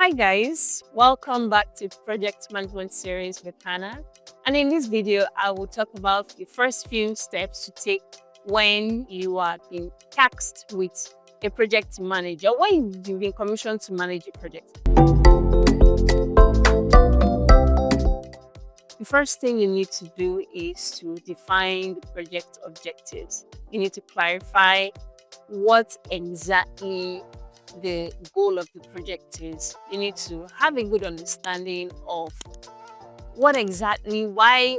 Hi guys, welcome back to Project Management Series with Hannah. And in this video, I will talk about the first few steps to take when you are being tasked with a project manager, when you've been commissioned to manage a project. The first thing you need to do is to define the project objectives. You need to clarify what exactly the goal of the project is. You need to have a good understanding of what exactly why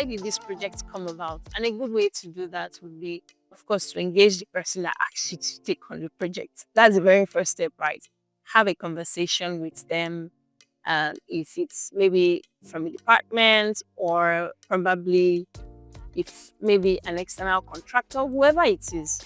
did this project come about. And a good way to do that would be, of course, to engage the person that asked you to take on the project. That's the very first step, right? Have a conversation with them. If it's maybe from a department or probably if maybe an external contractor, whoever it is,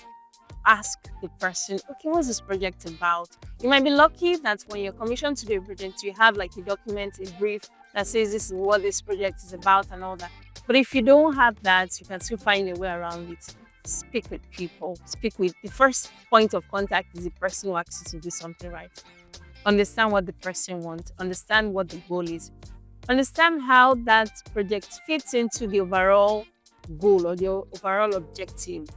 ask the person, okay, what's this project about? You might be lucky that when you're commissioned to do a project, you have like a document, a brief that says this is what this project is about and all that. But if you don't have that, you can still find a way around it. Speak with people. Speak with the first point of contact is the person who asks you to do something, right? Understand what the person wants. Understand what the goal is. Understand how that project fits into the overall goal or the overall objective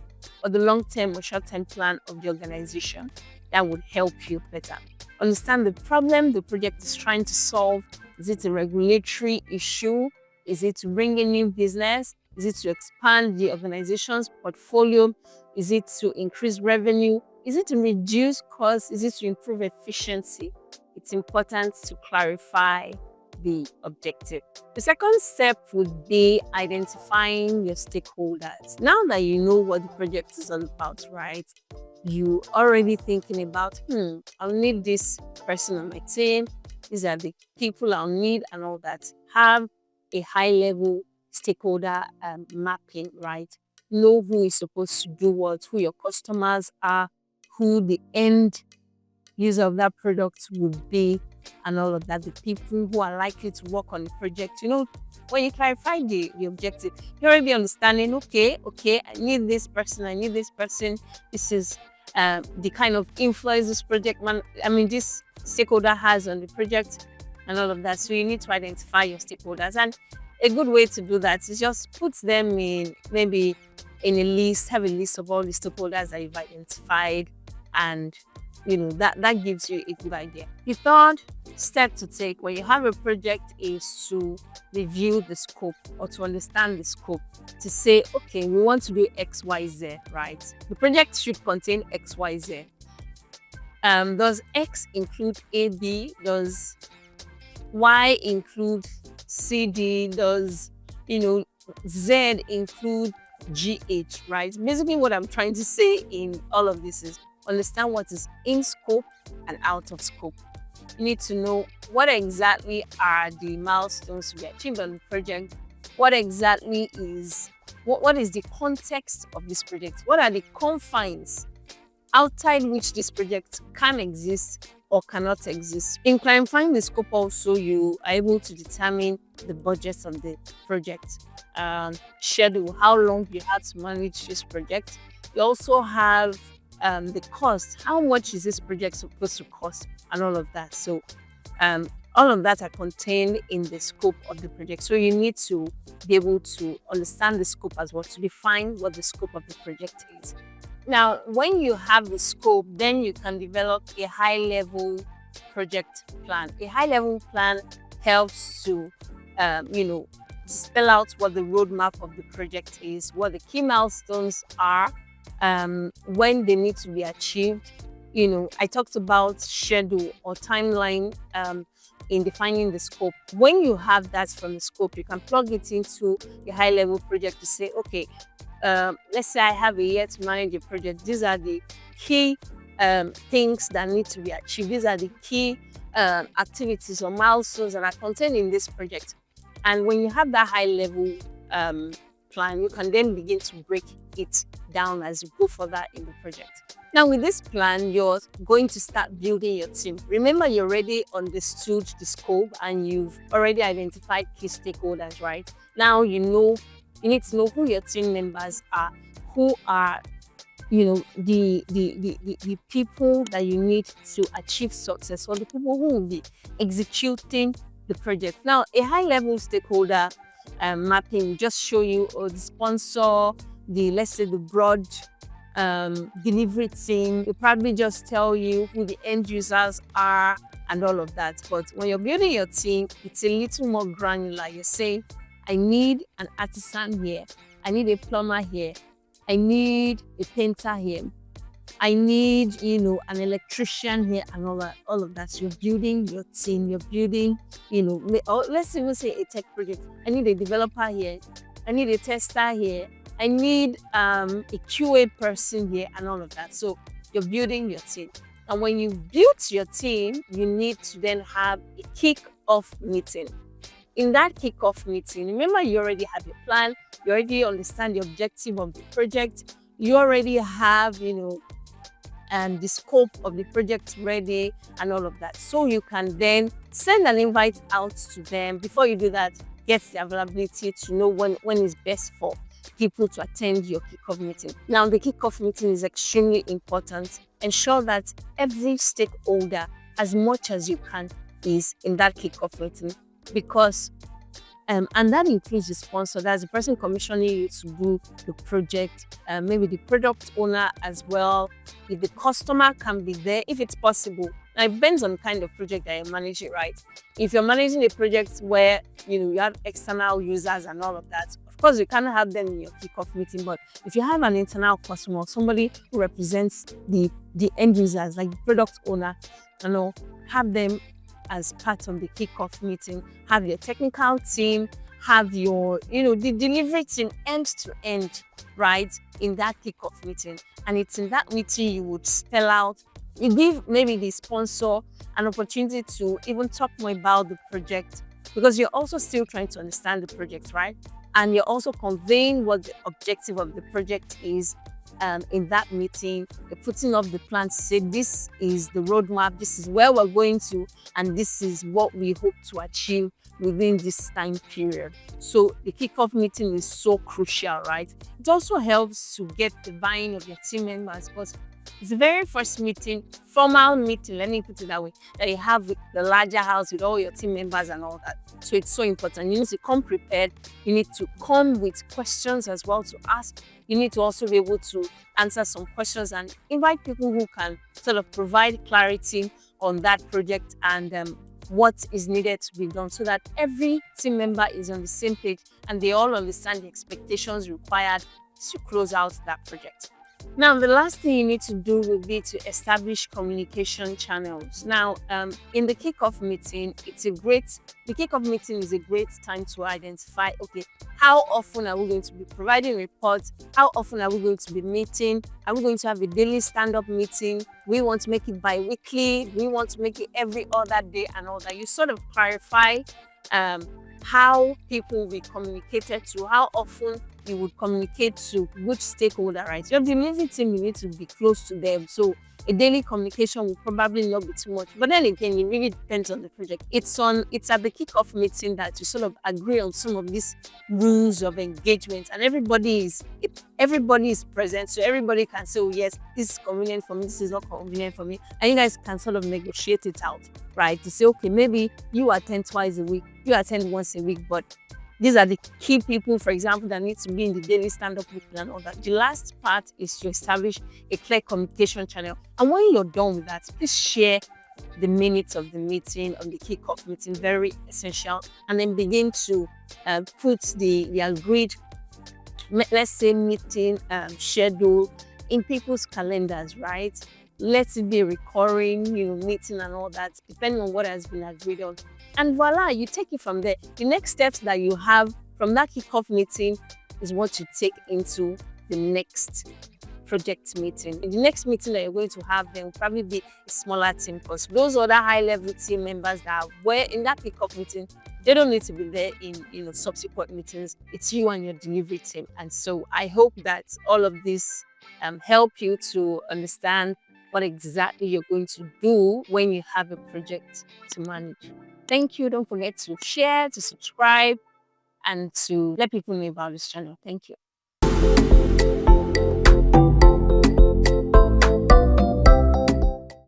or the long-term or short-term plan of the organization. That would help you better. Understand the problem the project is trying to solve. Is it a regulatory issue? Is it to bring in new business? Is it to expand the organization's portfolio? Is it to increase revenue? Is it to reduce costs? Is it to improve efficiency? It's important to clarify the objective. The second step would be identifying your stakeholders. Now that you know what the project is all about, right? You already thinking about, I'll need this person on my team. These are the people I'll need and all that. Have a high level stakeholder mapping, right? Know who is supposed to do what, who your customers are, who the end user of that product would be, and all of that, the people who are likely to work on the project. When you clarify the objective, you're already understanding, okay, I need this person, this is the kind of influence this stakeholder has on the project and all of that. So you need to identify your stakeholders. And a good way to do that is just put them in maybe in a list, have a list of all the stakeholders that you've identified, and that gives you a good idea. The third step to take when you have a project is to review the scope or to understand the scope, to say, okay, we want to do XYZ, right? The project should contain XYZ. Does X include AB? Does Y include CD? Does Z include GH, right? Basically what I'm trying to say in all of this is understand what is in scope and out of scope. You need to know what exactly are the milestones to be achieved on the project. What exactly is what is the context of this project? What are the confines outside which this project can exist or cannot exist? In clarifying the scope also, you are able to determine the budget of the project, schedule, how long you have to manage this project. You also have the cost, how much is this project supposed to cost, and all of that. So all of that are contained in the scope of the project. So you need to be able to understand the scope as well, to define what the scope of the project is. Now, when you have the scope, then you can develop a high-level project plan. A high-level plan helps to spell out what the roadmap of the project is, what the key milestones are, when they need to be achieved. I talked about schedule or timeline in defining the scope. When you have that from the scope, you can plug it into a high-level project to say, okay, let's say I have a year to manage a project. These are the key things that need to be achieved. These are the key activities or milestones that are contained in this project. And when you have that high-level plan, you can then begin to break it down as you go further in the project. Now, with this plan, you're going to start building your team. Remember, you already understood the scope and you've already identified key stakeholders, right? Now you need to know who your team members are, who are the people that you need to achieve success, or the people who will be executing the project. Now, a high level stakeholder mapping just show you the sponsor, the, let's say, the broad delivery team. It probably just tell you who the end users are and all of that. But when you're building your team, it's a little more granular. You're saying, I need an artisan here, I need a plumber here, I need a painter here, I need, an electrician here, and all of that. So you're building your team, you're building, or let's even say a tech project. I need a developer here, I need a tester here, I need a QA person here, and all of that. So you're building your team. And when you build your team, you need to then have a kick-off meeting. In that kick-off meeting, remember, you already have your plan, you already understand the objective of the project, you already have, and the scope of the project ready and all of that. So you can then send an invite out to them. Before you do that, get the availability to know when is best for people to attend your kickoff meeting. Now, the kickoff meeting is extremely important. Ensure that every stakeholder, as much as you can, is in that kickoff meeting, because and that includes the sponsor, that's the person commissioning you to do the project, maybe the product owner as well. If the customer can be there, if it's possible. Now, it depends on the kind of project that you're managing, right? If you're managing a project where you have external users and all of that, of course you can't have them in your kickoff meeting. But if you have an internal customer, somebody who represents the end users, like the product owner, have them as part of the kickoff meeting. Have your technical team, have your, the delivery team end to end, right, in that kickoff meeting. And it's in that meeting you would spell out, you give maybe the sponsor an opportunity to even talk more about the project, because you're also still trying to understand the project, right? And you're also conveying what the objective of the project is. In that meeting, you're putting up the plan to say, this is the roadmap, this is where we're going to, and this is what we hope to achieve within this time period. So the kickoff meeting is so crucial, right? It also helps to get the buy-in of your team members, because it's the very first meeting, formal meeting, let me put it that way, that you have with the larger house with all your team members and all that. So it's so important. You need to come prepared. You need to come with questions as well to ask. You need to also be able to answer some questions and invite people who can sort of provide clarity on that project and what is needed to be done, so that every team member is on the same page and they all understand the expectations required to close out that project. Now, the last thing you need to do will be to establish communication channels. Now, in the kickoff meeting, the kickoff meeting is a great time to identify, okay, how often are we going to be providing reports? How often are we going to be meeting? Are we going to have a daily stand-up meeting? We want to make it bi-weekly. We want to make it every other day and all that. You sort of clarify how people will be communicated to, how often you would communicate to which stakeholder, right? You have the amazing team, you need to be close to them. So a daily communication will probably not be too much. But then again, it really depends on the project. It's at the kickoff meeting that you sort of agree on some of these rules of engagement, and everybody is present. So everybody can say, oh yes, this is convenient for me, this is not convenient for me. And you guys can sort of negotiate it out, right? To say, okay, maybe you attend twice a week, you attend once a week, but these are the key people, for example, that need to be in the daily stand-up meeting and all that. The last part is to establish a clear communication channel. And when you're done with that, please share the minutes of the meeting, of the kickoff meeting, very essential. And then begin to put the agreed, let's say, meeting schedule in people's calendars, right? Let it be a recurring, meeting and all that, depending on what has been agreed on. And voila, you take it from there. The next steps that you have from that kickoff meeting is what you take into the next project meeting. In the next meeting that you're going to have, then will probably be a smaller team, because those other high-level team members that were in that kickoff meeting, they don't need to be there in subsequent meetings. It's you and your delivery team. And so I hope that all of this help you to understand what exactly you're going to do when you have a project to manage. Thank you. Don't forget to share, to subscribe, and to let people know about this channel. Thank you.